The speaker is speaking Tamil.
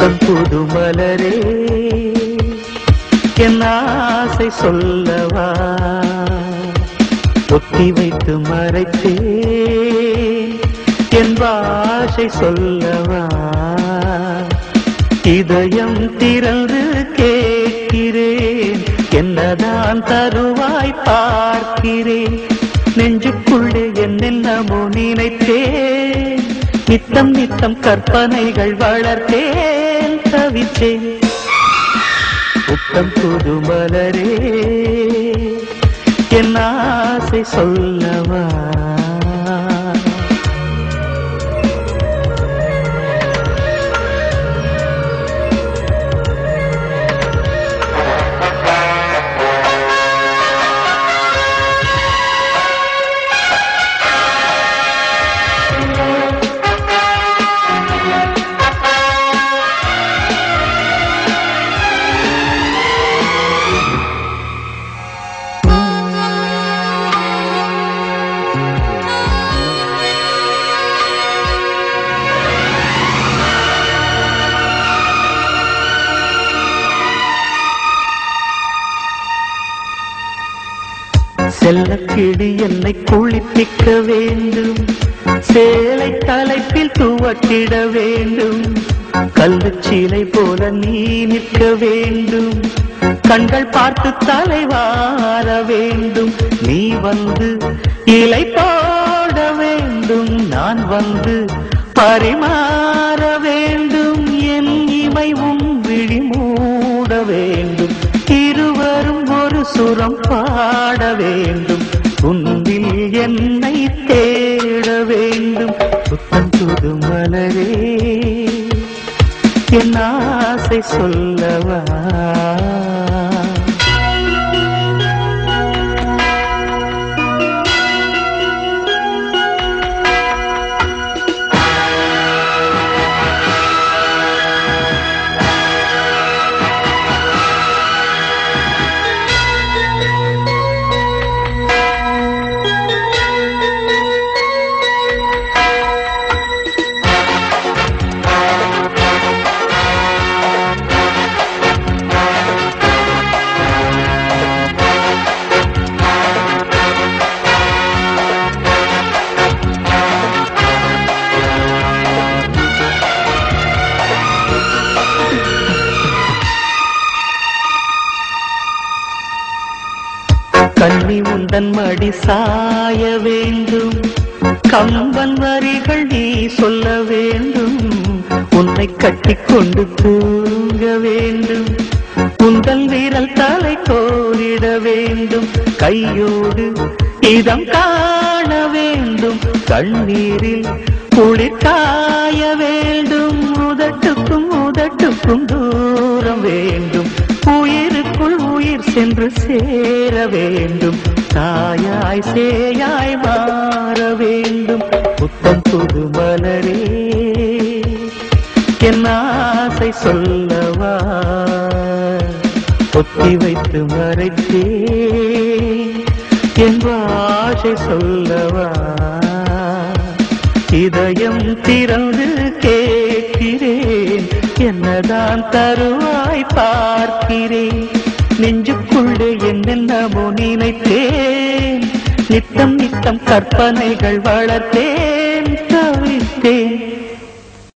புத்தம் புது மலரே என் ஆசை சொல்லவா ஒத்தி வைத்து மறைத்தே என் பாஷை சொல்லவா இதயம் திறந்து கேட்கிறேன் என்னதான் தருவாய் பார்க்கிறேன் நெஞ்சுக்குள்ளே என்னென்னமோ நினைத்தேன் நித்தம் நித்தம் கற்பனைகள் வளர்த்தேன் தவித்தேன் புத்தம் புது மலரே என் ஆசை சொல்லவா செல்லக்கிளி என்னை குளிப்பிக்க வேண்டும் சேலை தலைப்பில் துவட்டிட வேண்டும் கல்லுச்சீலை போல நீ நிற்க வேண்டும் கண்கள் பார்த்து தலைவார வேண்டும் நீ வந்து இலை போட வேண்டும் நான் வந்து பரிமாற வேண்டும் என் இமைவும் விழி மூட வேண்டும் இருவரும் ஒரு சுரம் பாட வேண்டும் உன்னில் என்னை தேட வேண்டும் புத்தம் புது மலரே என் ஆசை சொல்லவா கண்ணி உந்தன் மடி சாய வேண்டும் கம்பன் வரிகள் நீ சொல்ல வேண்டும் உன்னை கட்டிக்கொண்டு தூங்க வேண்டும் உந்தன் வீரல் தலை கோரிட வேண்டும் கையோடு இதம் காண வேண்டும் கண்ணீரில் குளிர் காய வேண்டும் உதட்டுக்கும் உதட்டுக்கும் தூரம் வேண்டும் உயிருக்குள் உயிர் சென்று சேர வேண்டும் தாயாய் சேயாய் மாற வேண்டும் புத்தம் புது மலரே என் ஆசை சொல்லவா ஒத்தி வைத்து மறைத்தே என் பாஷை சொல்லவா இதயம் திறந்து கேட்கிறேன் என்னதான் தருவாய் பார்க்கிறேன் நெஞ்சுக்குள்ளே என்னென்னமோ நினைத்தேன் நித்தம் நித்தம் கற்பனைகள் வளர்த்தேன் தவித்தேன்